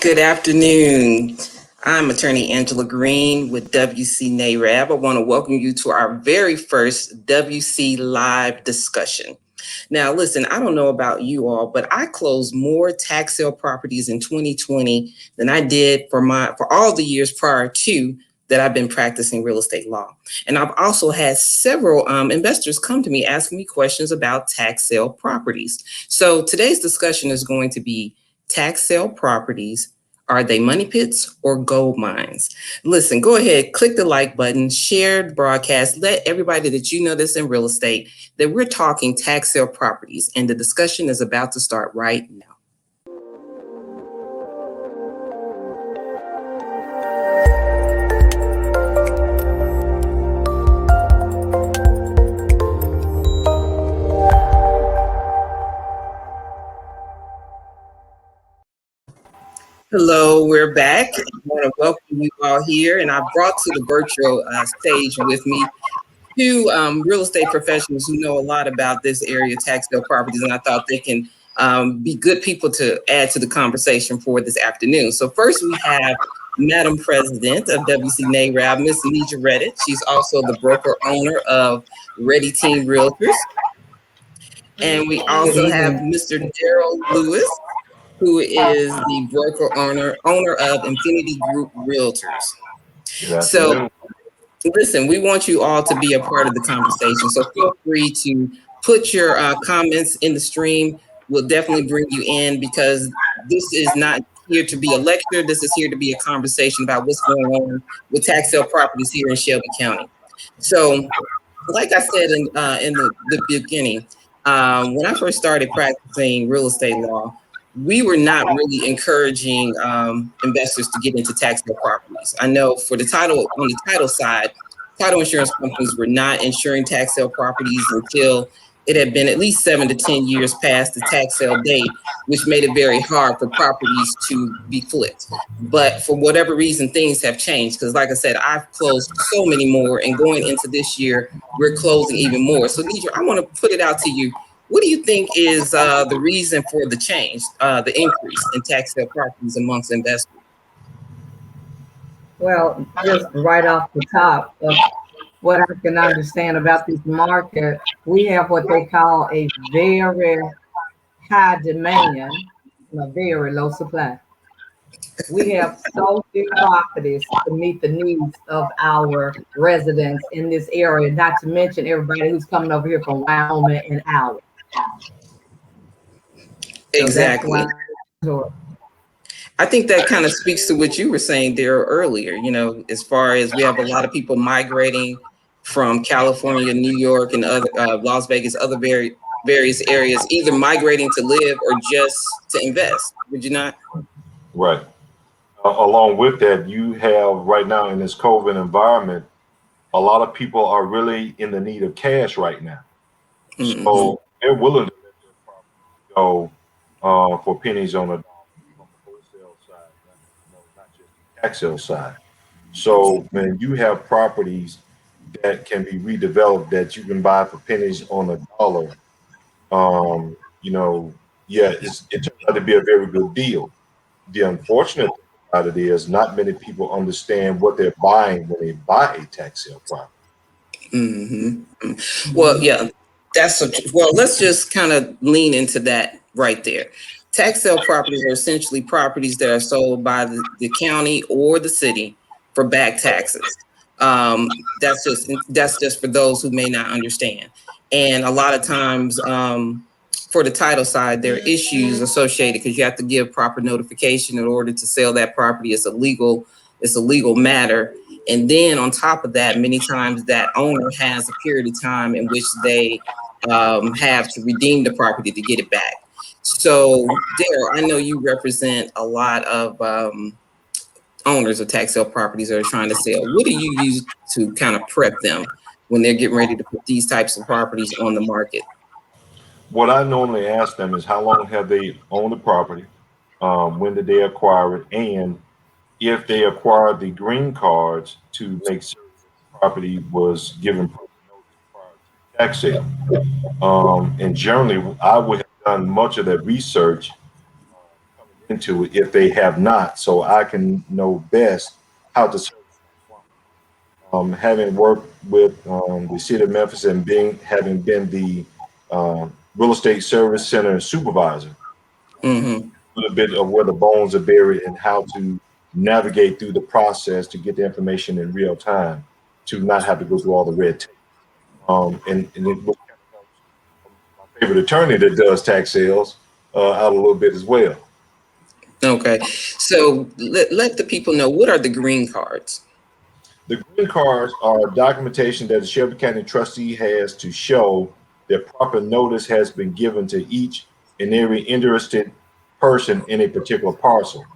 Good afternoon. I'm attorney Angela Green with WC NAREB. I want to welcome you to our very first WC live discussion. Now, listen, I don't know about you all, but I closed more tax sale properties in 2020 than I did for all the years prior to that I've been practicing real estate law. And I've also had several investors come to me asking me questions about tax sale properties. So today's discussion is going to be tax sale properties. Are they money pits or gold mines? Listen, go ahead, click the like button, share the broadcast, let everybody that you know that's in real estate that we're talking tax sale properties, and the discussion is about to start right now. Hello, we're back. I want to welcome you all here, and I brought to the virtual stage with me two real estate professionals who know a lot about this area, tax sale properties, and I thought they can be good people to add to the conversation for this afternoon. So first we have Madam President of WC NAREB, Ms. Nija Reddit. She's also the broker owner of Ready Team Realtors. And we also have Mr. Daryl Lewis, who is the broker owner of Infinity Group Realtors. So listen, we want you all to be a part of the conversation. So feel free to put your comments in the stream. We'll definitely bring you in because this is not here to be a lecture. This is here to be a conversation about what's going on with tax sale properties here in Shelby County. So like I said in the beginning, when I first started practicing real estate law, we were not really encouraging investors to get into tax sale properties. I know on the title side, title insurance companies were not insuring tax sale properties until it had been at least 7 to 10 years past the tax sale date, which made it very hard for properties to be flipped. But for whatever reason, things have changed because, like I said, I've closed so many more, and going into this year, we're closing even more. So, Nija, I want to put it out to you. What do you think is the reason for the change, the increase in tax sale properties amongst investors? Well, just right off the top of what I can understand about this market, we have what they call a very high demand and a very low supply. We have so few properties to meet the needs of our residents in this area, not to mention everybody who's coming over here from Wyoming and out. Exactly. I think that kind of speaks to what you were saying there earlier, as far as we have a lot of people migrating from California, New York, and other Las Vegas, other various areas, either migrating to live or just to invest. Would you not? Right. Along with that, you have right now in this COVID environment, a lot of people are really in the need of cash right now. Mm-hmm. So they're willing to let their property go for pennies on a dollar from the wholesale side, not just the tax sale side. So when you have properties that can be redeveloped that you can buy for pennies on a dollar, it turns out to be a very good deal. The unfortunate thing about it is not many people understand what they're buying when they buy a tax sale property. Mm-hmm. Well, yeah, let's just kind of lean into that right there. Tax sale properties are essentially properties that are sold by the county or the city for back taxes. That's just for those who may not understand. And a lot of times, for the title side, there are issues associated because you have to give proper notification in order to sell that property. It's a legal matter. And then on top of that, many times that owner has a period of time in which they have to redeem the property to get it back. So Daryl, I know you represent a lot of owners of tax sale properties that are trying to sell. What do you use to kind of prep them when they're getting ready to put these types of properties on the market? What I normally ask them is how long have they owned the property? When did they acquire it? And if they acquired the green cards to make sure the property was given notice prior to tax sale. And generally, I would have done much of that research coming into it if they have not, so I can know best how to serve. Having worked with the city of Memphis and having been the real estate service center supervisor, Mm-hmm. a little bit of where the bones are buried and how to navigate through the process to get the information in real time, to not have to go through all the red tape. And it was my favorite attorney that does tax sales out a little bit as well. Okay. So let the people know, what are the green cards? The green cards are documentation that the Shelby County trustee has to show that proper notice has been given to each and every interested person in a particular parcel.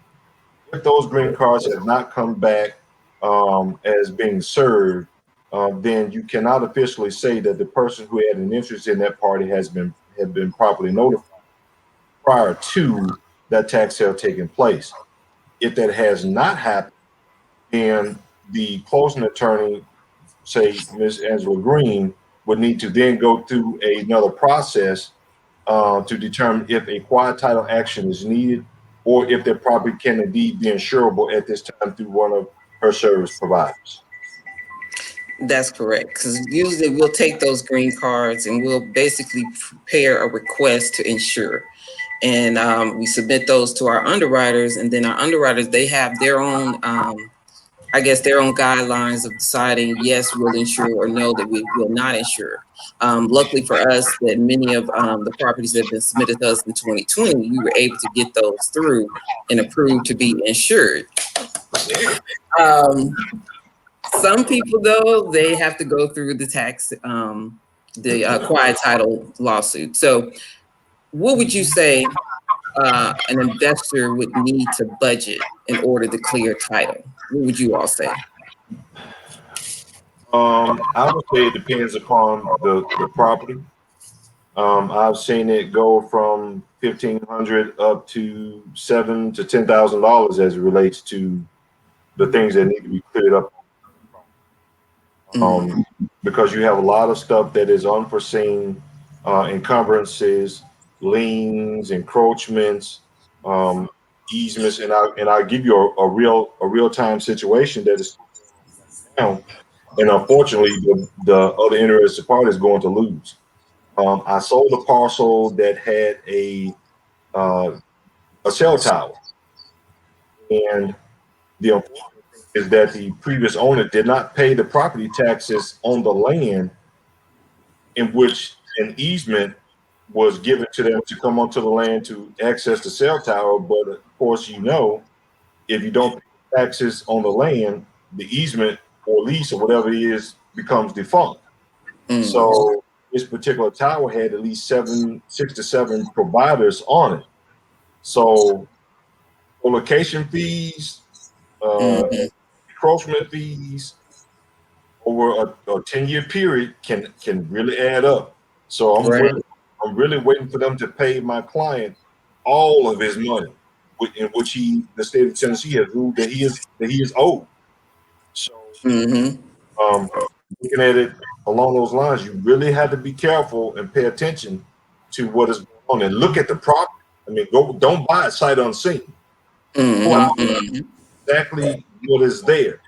If those green cards have not come back as being served, then you cannot officially say that the person who had an interest in that party had been properly notified prior to that tax sale taking place. If that has not happened, then the closing attorney, say Ms. Angela Green, would need to then go through another process to determine if a quiet title action is needed or if their property can indeed be insurable at this time through one of her service providers. That's correct. Because usually we'll take those green cards and we'll basically prepare a request to insure. And we submit those to our underwriters, and then our underwriters, they have their own, I guess, their own guidelines of deciding, yes, we'll insure, or no, that we will not insure. Luckily for us, that many of the properties that have been submitted to us in 2020, we were able to get those through and approved to be insured. Some people, though, they have to go through the quiet title lawsuit. So what would you say an investor would need to budget in order to clear title? What would you all say? I would say it depends upon the property. I've seen it go from $1,500 up to $7,000 to $10,000 as it relates to the things that need to be cleared up. Because you have a lot of stuff that is unforeseen, encumbrances, liens, encroachments, easements, and I'll give you a real time situation that is now, and unfortunately, the other interested party is going to lose. I sold a parcel that had a cell tower, and the unfortunate thing is that the previous owner did not pay the property taxes on the land in which an easement was given to them to come onto the land to access the cell tower. But of course, if you don't pay taxes on the land, the easement or lease or whatever it is becomes defunct. So this particular tower had at least 6 to 7 providers on it. So location fees, encroachment fees over a 10-year period can really add up. So I'm really waiting for them to pay my client all of his money, in which the state of Tennessee has ruled that he is owed. So looking at it along those lines, you really have to be careful and pay attention to what is going on and look at the property. I mean, don't buy it sight unseen. Go out exactly what is there.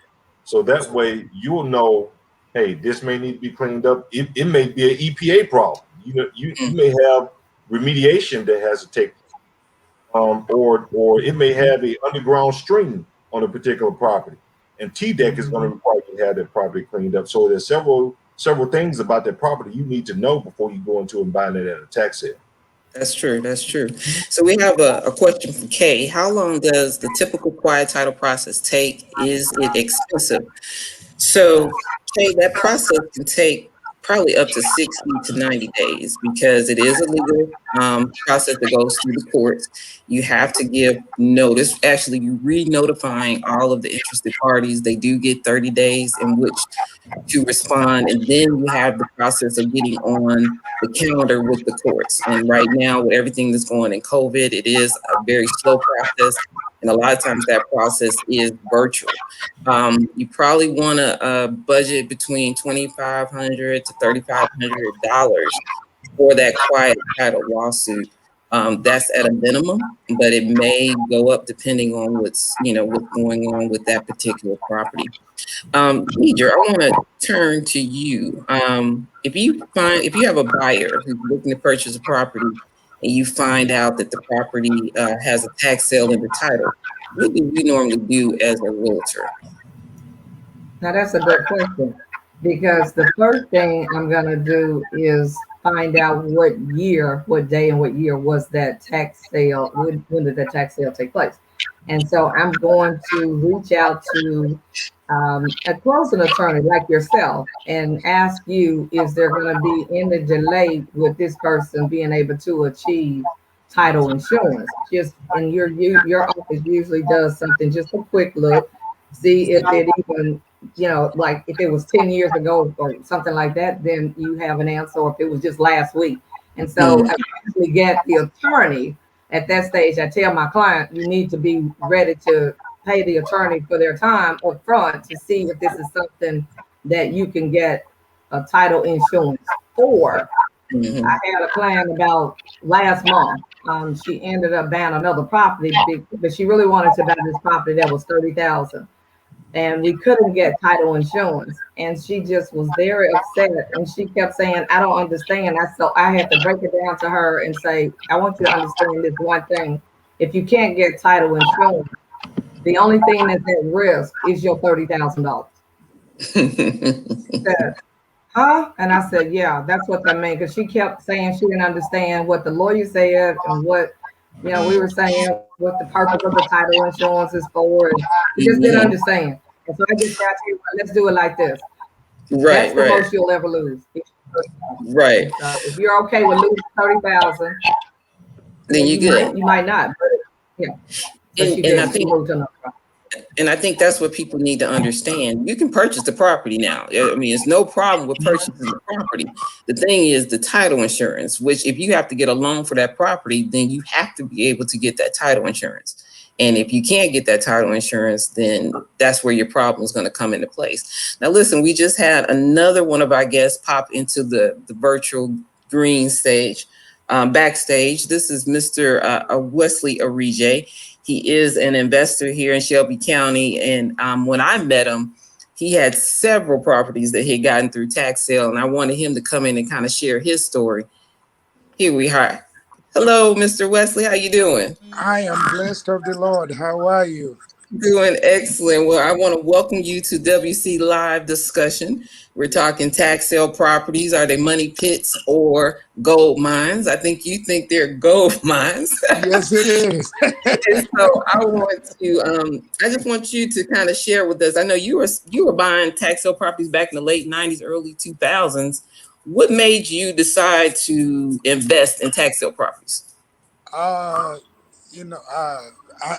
So that way you'll know, hey, this may need to be cleaned up. It may be an EPA problem. You may have remediation that has to take place. Or it may have an underground stream on a particular property. And TDEC is going to require you to have that property cleaned up. So there's several things about that property you need to know before you go into and buying it at a tax sale. That's true. That's true. So we have a question from Kay. How long does the typical quiet title process take? Is it expensive? So, Kay, that process can take probably up to 60 to 90 days because it is a legal process that goes through the courts. You have to give notice. Actually, you re-notifying all of the interested parties. They do get 30 days in which to respond. And then you have the process of getting on the calendar with the courts. And right now, with everything that's going in COVID, it is a very slow process. And a lot of times that process is virtual. You probably want to budget between $2,500 to $3,500 for that quiet title lawsuit. That's at a minimum, but it may go up depending on what's going on with that particular property. Deidre, I want to turn to you. If you have a buyer who's looking to purchase a property and you find out that the property has a tax sale in the title, what do you normally do as a realtor? Now that's a good question, because the first thing I'm gonna do is find out what year, what day and what year was that tax sale, when did that tax sale take place? And so I'm going to reach out to a closing attorney like yourself and ask you, is there going to be any delay with this person being able to achieve title insurance? Just, and your office usually does something, just a quick look, see if it even, like if it was 10 years ago or something like that, then you have an answer, or if it was just last week. And so I usually get the attorney at that stage. I tell my client, you need to be ready to pay the attorney for their time up front to see if this is something that you can get a title insurance for. I had a client about last month. She ended up buying another property, but she really wanted to buy this property that was 30,000, and we couldn't get title insurance. And she just was very upset, and she kept saying, "I don't understand." So I had to break it down to her and say, "I want you to understand this one thing: if you can't get title insurance, the only thing that's at risk is your $30,000." She said, "Huh?" And I said, "Yeah, that's what that meant." Because she kept saying she didn't understand what the lawyer said and what, we were saying, what the purpose of the title insurance is for. And she just didn't understand. And so I just got to, let's do it like this. That's the most you'll ever lose. Right. So if you're okay with losing 30,000, then you're good. You might not, but yeah. So and I think that's what people need to understand. You can purchase the property now. I mean, it's no problem with purchasing the property. The thing is the title insurance, which if you have to get a loan for that property, then you have to be able to get that title insurance. And if you can't get that title insurance, then that's where your problem is going to come into place. Now, listen, we just had another one of our guests pop into the virtual green stage, backstage. This is Mr. Wesley Arije. He is an investor here in Shelby County. And when I met him, he had several properties that he had gotten through tax sale. And I wanted him to come in and kind of share his story. Here we are. Hello, Mr. Wesley. How you doing? I am blessed of the Lord. How are you? Doing excellent. Well, I want to welcome you to WC Live Discussion. We're talking tax sale properties. Are they money pits or gold mines? I think you think they're gold mines. Yes, it is. And so I just want you to kind of share with us. I know you were buying tax sale properties back in the late 90s, early 2000s. What made you decide to invest in tax sale properties? And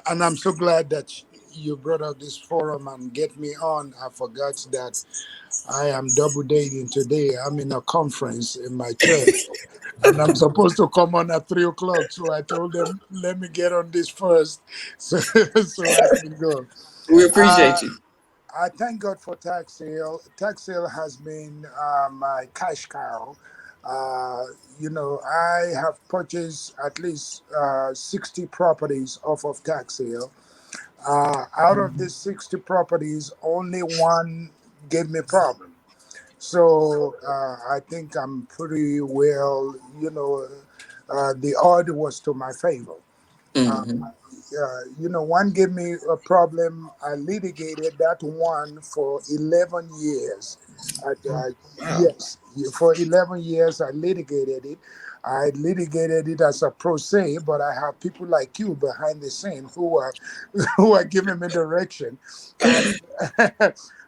I'm so glad that you brought up this forum and get me on. I forgot that I am double dating today. I'm in a conference in my church, and I'm supposed to come on at 3:00. So I told them, let me get on this first, so I can go. We appreciate you. I thank God for tax sale. Tax sale has been my cash cow. I have purchased at least 60 properties off of tax sale. Out of these 60 properties, only one gave me problem. So I think I'm pretty well, the order was to my favor. One gave me a problem. I litigated that one for 11 years. Yes, for 11 years I litigated it. I litigated it as a pro se, but I have people like you behind the scene who are giving me direction.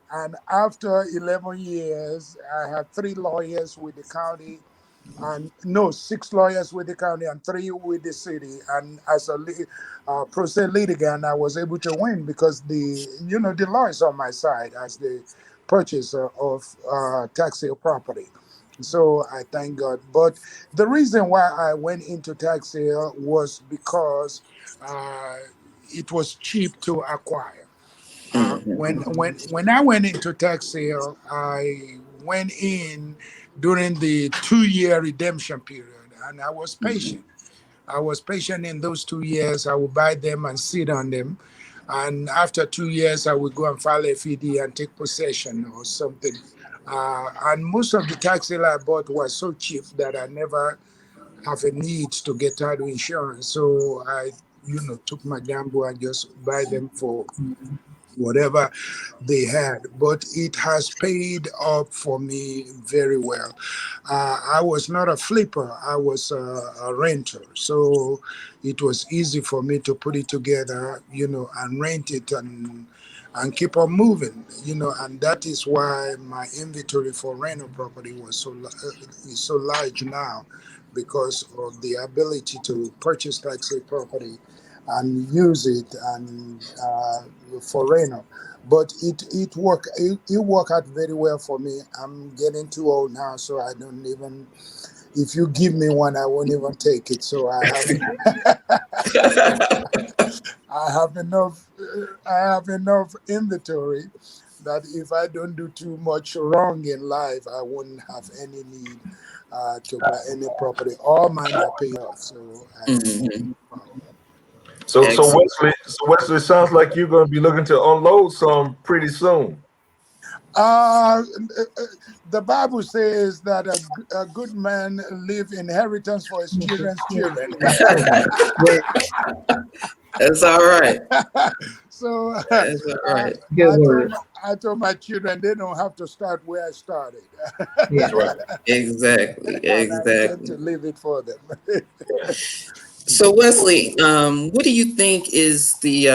And after 11 years, I had 3 lawyers with the county, and no, 6 lawyers with the county and 3 with the city. And as a pro se litigant, I was able to win because the law is on my side as the purchaser of tax sale property. So I thank God. But the reason why I went into tax sale was because it was cheap to acquire. When I went into tax sale, I went in during the 2-year redemption period, and I was patient. I was patient in those 2 years. I would buy them and sit on them. And after 2 years, I would go and file a FD and take possession or something. And most of the tax sale I bought was so cheap that I never have a need to get title insurance. So I, took my gamble and just buy them for whatever they had, but it has paid up for me very well. I was not a flipper, I was a renter. So it was easy for me to put it together, and rent it and keep on moving, and that is why my inventory for rental property was is so large now, because of the ability to purchase tax-free property and use it and for rental. But it worked out very well for me. I'm getting too old now, so I don't even. If you give me one, I won't even take it. So I have enough. I have enough inventory that if I don't do too much wrong in life, I wouldn't have any need to buy any property. All mine are paid off. So So Excellent. Wesley, sounds like you're going to be looking to unload some pretty soon. The Bible says that a good man leave inheritance for his children's children. That's all right. So That's all right. I told my children they don't have to start where I started. Yeah. Right. Exactly. And I intend Exactly. to leave it for them. So Wesley, what do you think is the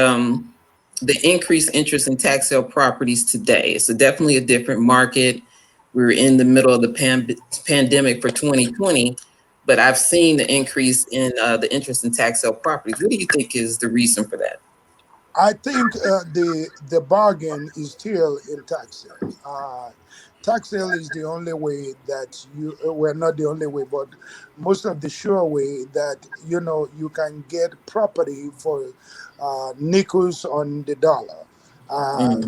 increased interest in tax sale properties today? It's definitely a different market. We were in the middle of the pandemic for 2020, but I've seen the increase in the interest in tax sale properties. What do you think is the reason for that? I think the bargain is still in tax sale. Tax sale is the only way that well, not the only way, but most of the sure way that you can get property for nickels on the dollar. Uh,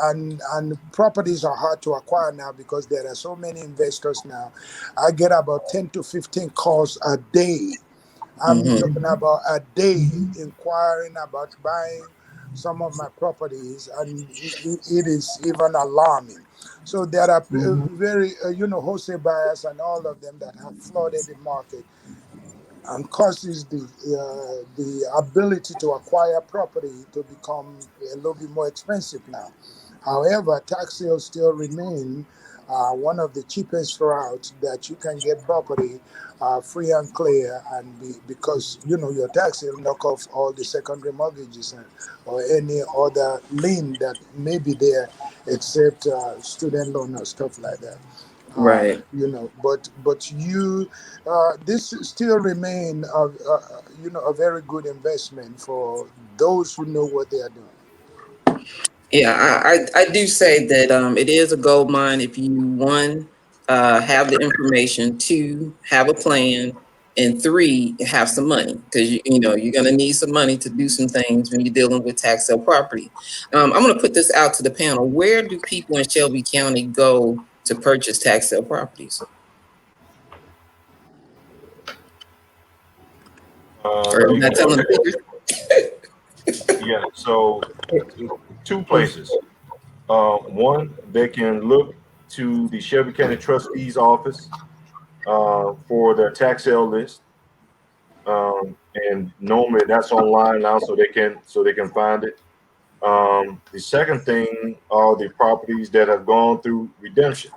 and properties are hard to acquire now because there are so many investors now. I get about 10 to 15 calls a day. I'm talking about a day inquiring about buying some of my properties, and it is even alarming. So there are very, wholesale buyers and all of them that have flooded the market and causes the ability to acquire property to become a little bit more expensive now. However, tax sales still remain one of the cheapest routes that you can get property free and clear, and because your tax sale knock off all the secondary mortgages or any other lien that may be there, except student loan or stuff like that. Right. But this still remain a very good investment for those who know what they are doing. Yeah, I do say that it is a gold mine if you, one, have the information, two, have a plan, and three, have some money, because you're going to need some money to do some things when you're dealing with tax sale property. I'm going to put this out to the panel. Where do people in Shelby County go to purchase tax sale properties? Or am I telling the figures? Yeah, so two places. One, they can look to the Shelby County Trustee's office for their tax sale list, and normally that's online now, so they can find it. The second thing are the properties that have gone through redemption.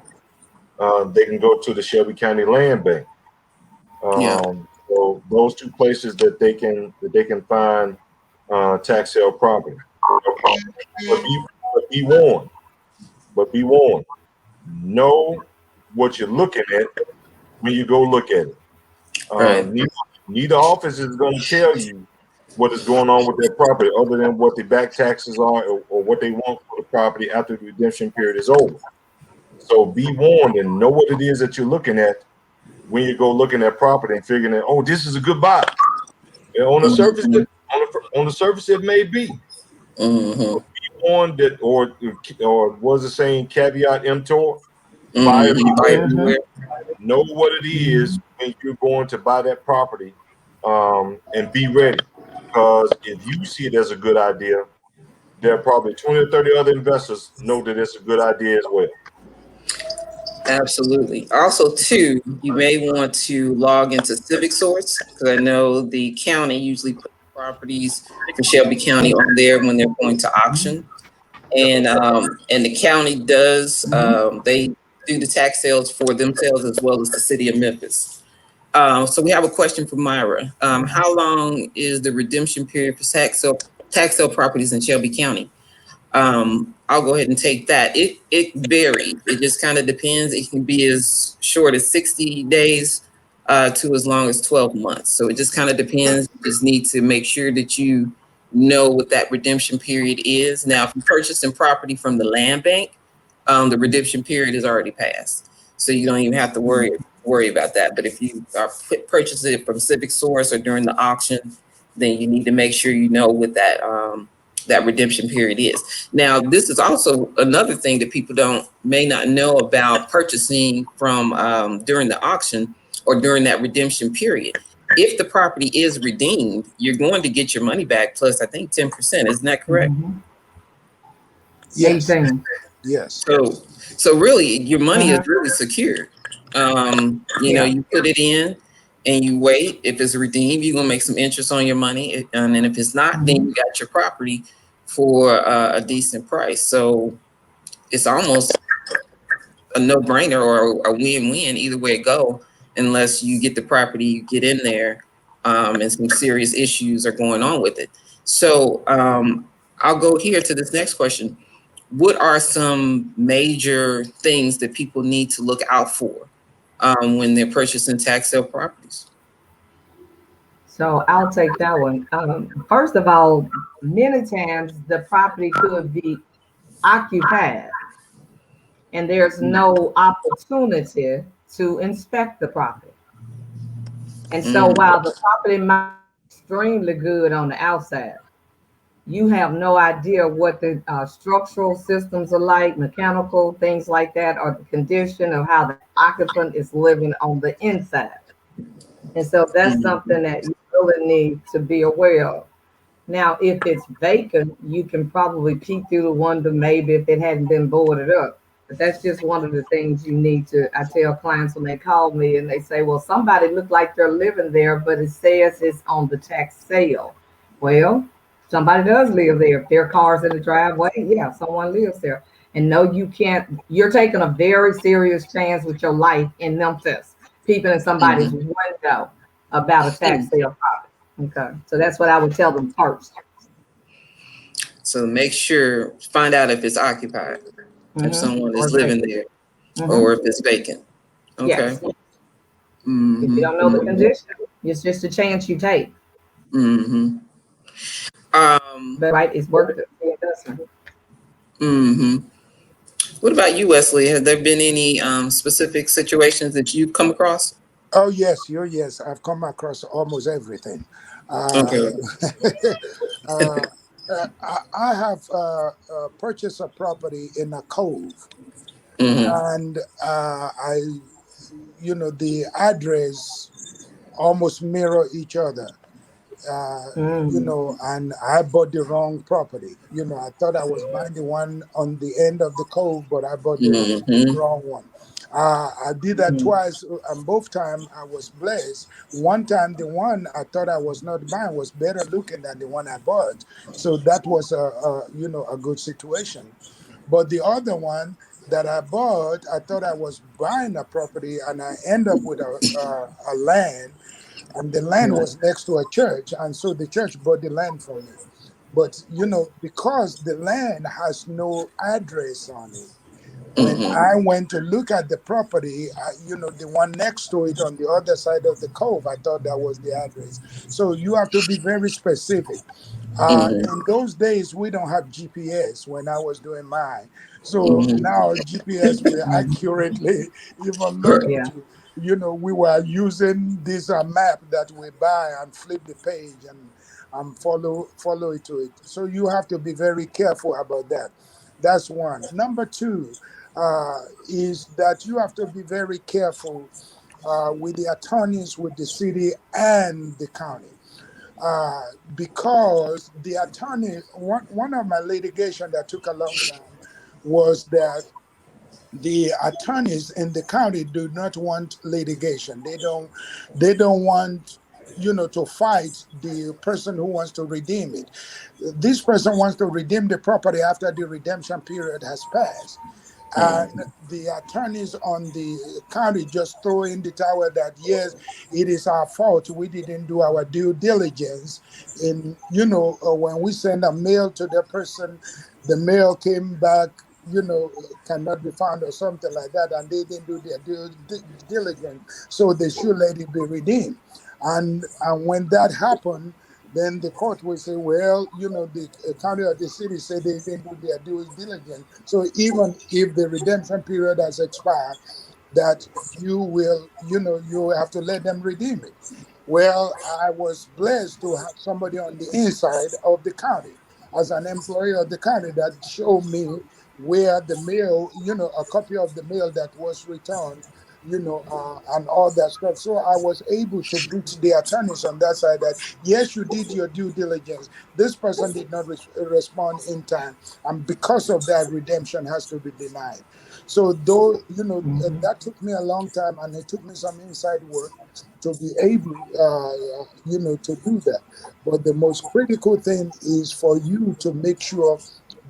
They can go to the Shelby County Land Bank. So those two places that they can find tax sale property. But be warned. But be warned. Know what you're looking at when you go look at it. Right. Neither office is going to tell you what is going on with their property, other than what the back taxes are or what they want for the property after the redemption period is over. So be warned and know what it is that you're looking at when you go looking at property and figuring that, oh, this is a good buy. And on the surface, on the surface, it may be. Be warned that, or was it saying caveat emptor? Buyer beware. Know what it is when you're going to buy that property and be ready, because if you see it as a good idea, there are probably 20 or 30 other investors know that it's a good idea as well. Absolutely. Also, too, you may want to log into Civic Source, because I know the county usually puts properties for Shelby County on there when they're going to auction, and the county does they do the tax sales for themselves as well as the city of Memphis. So we have a question for Myra. How long is the redemption period for tax sale properties in Shelby County? I'll go ahead and take that. It varies. It just kind of depends. It can be as short as 60 days to as long as 12 months. So it just kind of depends. You just need to make sure that you know what that redemption period is. Now, if you're purchasing property from the land bank, the redemption period is already passed. So you don't even have to worry about that. But if you are purchasing it from Civic Source or during the auction, then you need to make sure you know what that redemption period is. Now, this is also another thing that people may not know about purchasing from during the auction or during that redemption period. If the property is redeemed, you're going to get your money back plus, I think, 10%. Isn't that correct? Yes. 18. Yes. So really, your money is really secure. You put it in and you wait. If it's redeemed, you're gonna make some interest on your money, and then if it's not, then you got your property for a decent price. So it's almost a no-brainer or a win-win either way it go, unless you get the property, you get in there, and some serious issues are going on with it. So I'll go here to this next question. What are some major things that people need to look out for when they're purchasing tax sale properties? So I'll take that one. First of all, many times the property could be occupied and there's no opportunity to inspect the property. And so while the property might be extremely good on the outside, you have no idea what the structural systems are like, mechanical things like that, or the condition of how the occupant is living on the inside. And so that's something that you really need to be aware of. Now, if it's vacant, you can probably peek through the window, maybe if it hadn't been boarded up. But that's just one of the things you need to. I tell clients when they call me and they say, well, somebody looked like they're living there, but it says it's on the tax sale. Well, somebody does live there. If there are cars in the driveway, yeah, someone lives there. And no, you can't. You're taking a very serious chance with your life in Memphis, peeping in somebody's window about a tax sale property. Okay, so that's what I would tell them first. So find out if it's occupied, if someone is living there, or if it's vacant. Okay. Yes. If you don't know the condition, it's just a chance you take. But right, it's worth the investment. What about you, Wesley? Have there been any specific situations that you've come across? Oh yes, yes. I've come across almost everything. Okay. I have purchased a property in a cove, and the address almost mirror each other. And I bought the wrong property. I thought I was buying the one on the end of the cove, but I bought the wrong one. I did that twice, and both times I was blessed. One time, the one I thought I was not buying was better looking than the one I bought, so that was a good situation. But the other one that I bought, I thought I was buying a property, and I end up with a land, and the land was next to a church, and so the church bought the land for me. But because the land has no address on it. When I went to look at the property, the one next to it on the other side of the cove, I thought that was the address. So you have to be very specific. In those days, we don't have GPS when I was doing mine. So now GPS will accurately even locate you. We were using this map that we buy and flip the page and follow it to it. So you have to be very careful about that. That's one. Number two, is that you have to be very careful with the attorneys, with the city and the county. Because the attorney, one of my litigation that took a long time was that the attorneys in the county do not want litigation. They don't want, to fight the person who wants to redeem it. This person wants to redeem the property after the redemption period has passed. And the attorneys on the county just throw in the towel that yes, it is our fault. We didn't do our due diligence. In when we send a mail to the person, the mail came back, cannot be found or something like that, and they didn't do their due diligence. So they should let it be redeemed. And when that happened, then the court will say, well, the county or the city said they didn't do their due diligence. So even if the redemption period has expired, that you have to let them redeem it. Well, I was blessed to have somebody on the inside of the county as an employee of the county that showed me where the mail, a copy of the mail that was returned, and all that stuff. So I was able to beat the attorneys on that side that, yes, you did your due diligence. This person did not respond in time. And because of that, redemption has to be denied. So though, that took me a long time and it took me some inside work to be able, to do that. But the most critical thing is for you to make sure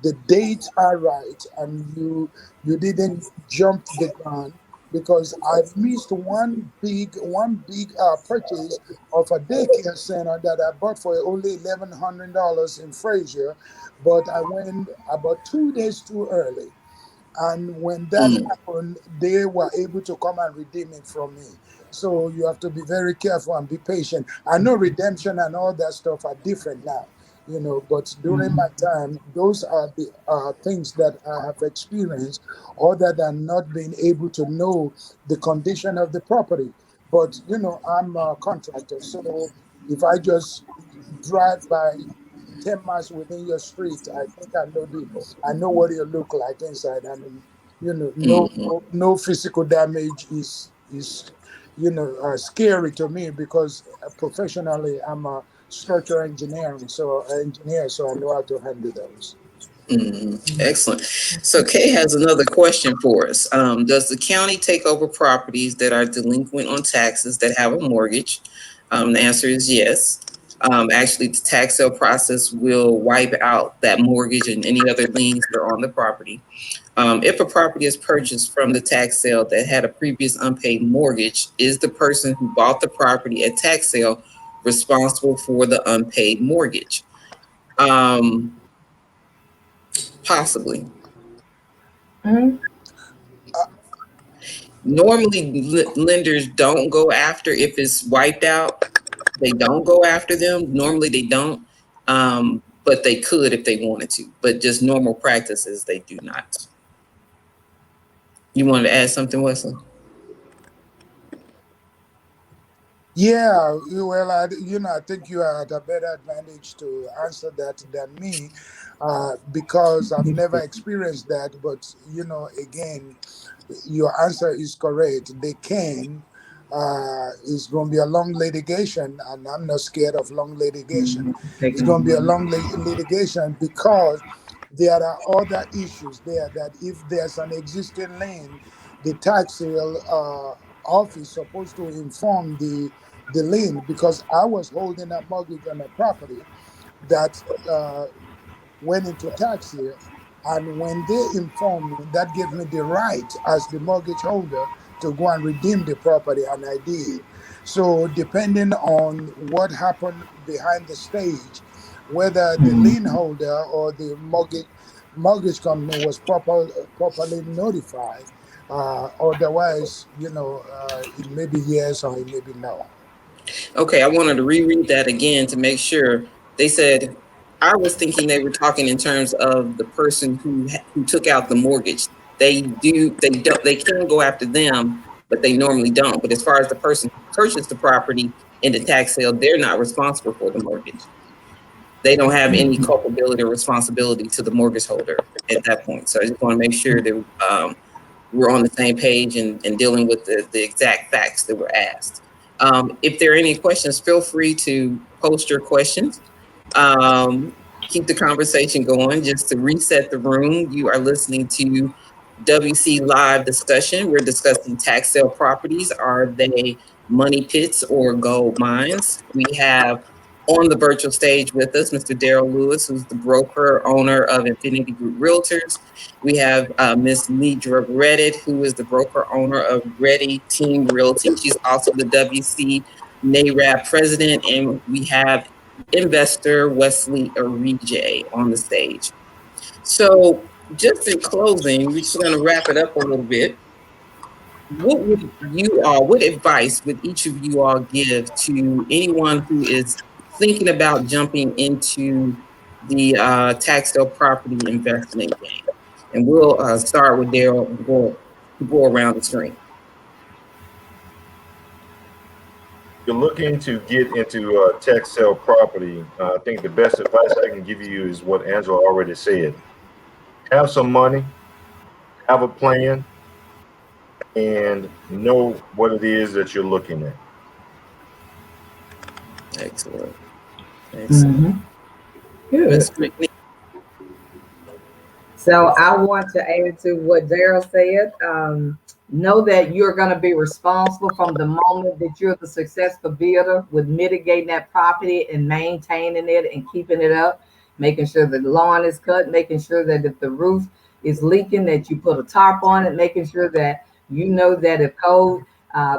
the dates are right and you didn't jump the gun, because I missed one big purchase of a daycare center that I bought for only $1,100 in Frazier, but I went about 2 days too early. And when that happened, they were able to come and redeem it from me. So you have to be very careful and be patient. I know redemption and all that stuff are different now, but during my time, those are the things that I have experienced, other than not being able to know the condition of the property. But, I'm a contractor. So if I just drive by 10 miles within your street, I think I know what you look like inside. And, no physical damage is scary to me, because professionally I'm a structural engineer, so I know how to handle those. Excellent. So Kay has another question for us. Does the county take over properties that are delinquent on taxes that have a mortgage? The answer is yes. Actually, the tax sale process will wipe out that mortgage and any other liens that are on the property. If a property is purchased from the tax sale that had a previous unpaid mortgage, is the person who bought the property at tax sale responsible for the unpaid mortgage? Possibly. Normally, lenders don't go after if it's wiped out. They don't go after them. Normally, they don't. But they could if they wanted to. But just normal practices, they do not. You wanted to add something, Wesley? Yeah, well, I think you are at a better advantage to answer that than me, because I've never experienced that. But again, your answer is correct. They can. It's going to be a long litigation, and I'm not scared of long litigation. It's going to be a long litigation, because there are other issues there that if there's an existing lien, the tax sale office supposed to inform the lien, because I was holding a mortgage on a property that went into tax year. And when they informed me, that gave me the right as the mortgage holder to go and redeem the property, and I did. So depending on what happened behind the stage, whether the lien holder or the mortgage company was properly notified, otherwise, it may be yes or it may be no. Okay, I wanted to reread that again to make sure. They said, I was thinking they were talking in terms of the person who took out the mortgage. They can go after them, but they normally don't. But as far as the person who purchased the property in the tax sale, they're not responsible for the mortgage. They don't have any culpability or responsibility to the mortgage holder at that point. So I just want to make sure that we're on the same page and dealing with the exact facts that were asked. If there are any questions, feel free to post your questions. Keep the conversation going. Just to reset the room, you are listening to WC Live Discussion. We're discussing tax sale properties. Are they money pits or gold mines? We have on the virtual stage with us Mr. Daryl Lewis, who's the broker, owner of Infinity Group Realtors. We have Ms. Nidra Reddit, who is the broker, owner of Ready Team Realty. She's also the WC NAREB president. And we have investor Wesley Arije on the stage. So just in closing, we're just going to wrap it up a little bit. What advice would each of you all give to anyone who is thinking about jumping into the tax sale property investment game? And we'll start with Daryl and go around the screen. You're looking to get into tax sale property. I think the best advice I can give you is what Angela already said. Have some money, have a plan, and know what it is that you're looking at. Excellent. Excellent. Good. So I want to add to what Daryl said. Know that you're going to be responsible from the moment that you're the successful builder with mitigating that property and maintaining it and keeping it up, making sure that the lawn is cut, making sure that if the roof is leaking, that you put a tarp on it, making sure that you know that if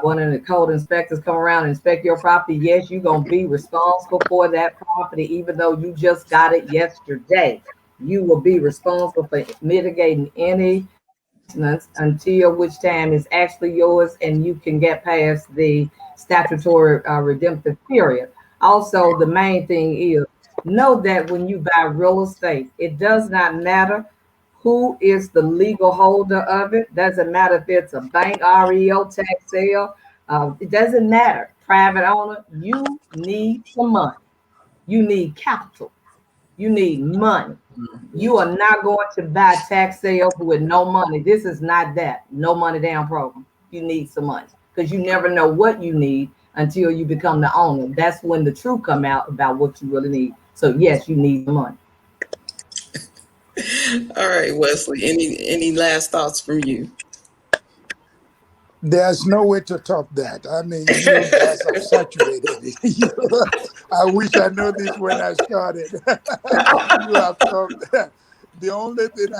one of the code inspectors come around and inspect your property, yes, you're going to be responsible for that property, even though you just got it yesterday. You will be responsible for mitigating any until which time is actually yours and you can get past the statutory redemptive period. Also, the main thing is know that when you buy real estate, it does not matter who is the legal holder of it. Doesn't matter if it's a bank, REO, tax sale. It doesn't matter. Private owner, you need some money. You need capital. You need money. You are not going to buy tax sales with no money. This is not that. No money down program. You need some money because you never know what you need until you become the owner. That's when the truth come out about what you really need. So yes, you need money. All right, Wesley, any last thoughts from you? There's no way to top that. I mean, you guys have saturated it. I wish I knew this when I started. You have topped that. The only thing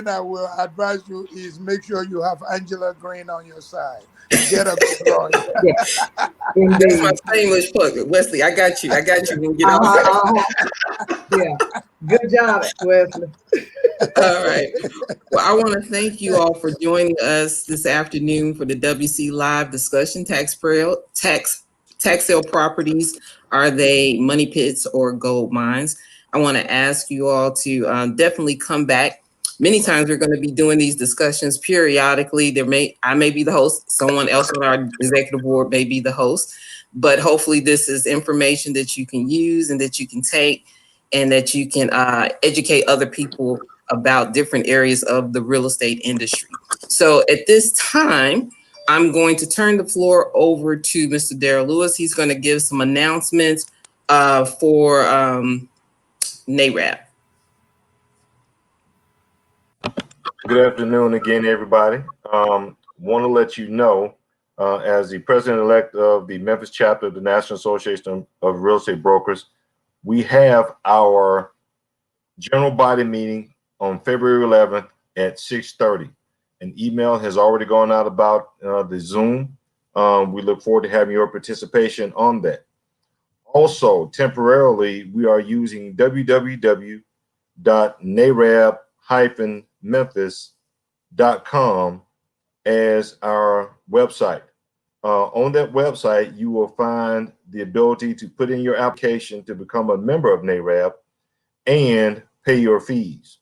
I will advise you is make sure you have Angela Green on your side. Get a good lawyer. Yeah. That's my shameless plug. Wesley, I got you. We'll get off. Yeah. Good job, Wesley. All right. Well, I want to thank you all for joining us this afternoon for the WC Live Discussion. Tax sale properties, are they money pits or gold mines? I want to ask you all to definitely come back. Many times we're going to be doing these discussions periodically. I may be the host, someone else on our executive board may be the host, but hopefully this is information that you can use and that you can take and that you can educate other people about different areas of the real estate industry. So at this time, I'm going to turn the floor over to Mr. Daryl Lewis. He's going to give some announcements for NAREB. Good afternoon again, everybody. Want to let you know, as the president-elect of the Memphis chapter of the National Association of Real Estate Brokers, we have our general body meeting on February 11th at 6:30. An email has already gone out about the Zoom. We look forward to having your participation on that. Also, temporarily, we are using www.nareb-memphis.com as our website. On that website, you will find the ability to put in your application to become a member of NAREB and pay your fees.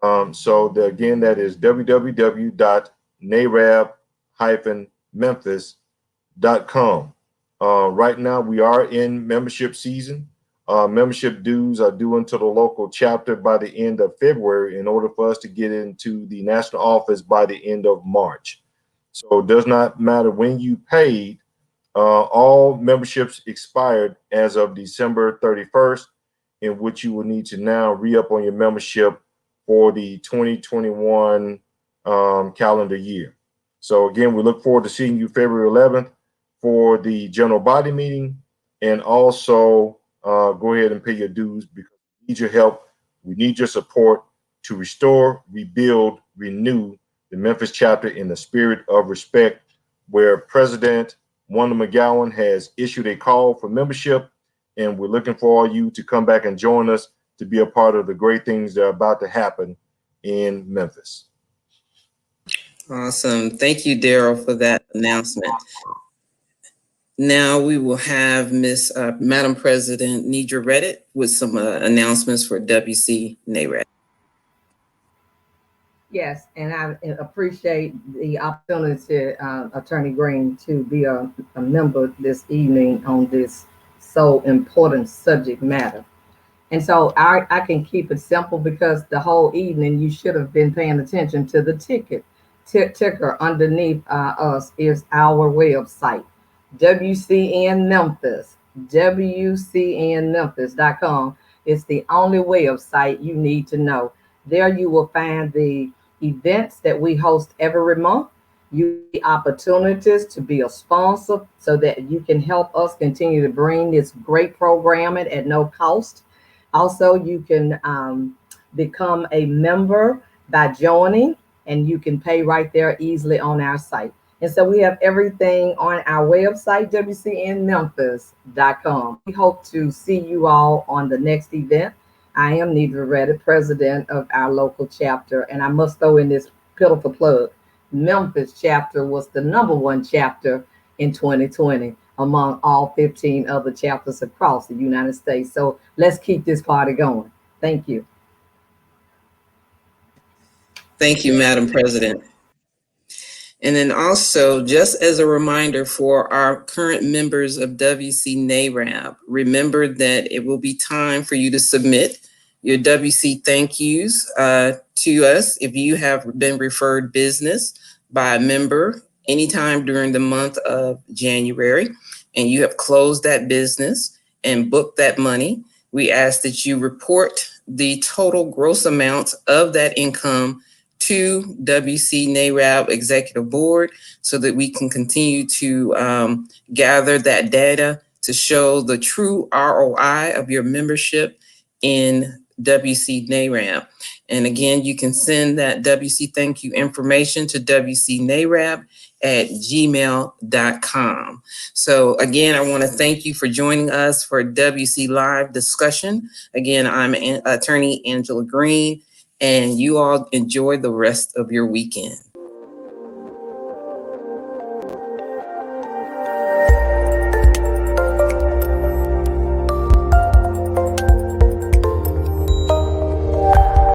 Again, that is www.nareb-memphis.com. Right now, we are in membership season. Membership dues are due into the local chapter by the end of February in order for us to get into the national office by the end of March. So it does not matter when you paid. All memberships expired as of December 31st, in which you will need to now re-up on your membership for the 2021 calendar year. So again, we look forward to seeing you February 11th for the general body meeting, and also go ahead and pay your dues because we need your help. We need your support to restore, rebuild, renew the Memphis chapter in the spirit of respect, where President Wanda McGowan has issued a call for membership, and we're looking for all you to come back and join us to be a part of the great things that are about to happen in Memphis. Awesome. Thank you, Daryl, for that announcement. Now we will have Madam President Nidra Reddit with some announcements for WC NAREB. Yes, and I appreciate the opportunity, Attorney Green, to be a member this evening on this so important subject matter. And so I can keep it simple because the whole evening you should have been paying attention to the ticker underneath us is our website, WCN Memphis, WCNMemphis.com. It's the only website you need to know. There you will find the events that we host every month. You the opportunities to be a sponsor so that you can help us continue to bring this great programming at no cost. Also, you can become a member by joining, and you can pay right there easily on our site. And so we have everything on our website, WCNMemphis.com. We hope to see you all on the next event. I am Nidra Reddit, president of our local chapter, and I must throw in this pitiful plug. Memphis chapter was the #1 chapter in 2020 among all 15 other chapters across the United States. So let's keep this party going. Thank you. Thank you, Madam President. And then also, just as a reminder for our current members of WC NAREB, remember that it will be time for you to submit your WC thank yous to us if you have been referred business by a member anytime during the month of January and you have closed that business and booked that money. We ask that you report the total gross amount of that income to WC NAREB Executive Board so that we can continue to gather that data to show the true ROI of your membership in WC NAREB. And again, you can send that WC thank you information to WCNAREB@gmail.com. So again, I want to thank you for joining us for WC Live discussion. Again, I'm Attorney Angela Green, and you all enjoy the rest of your weekend.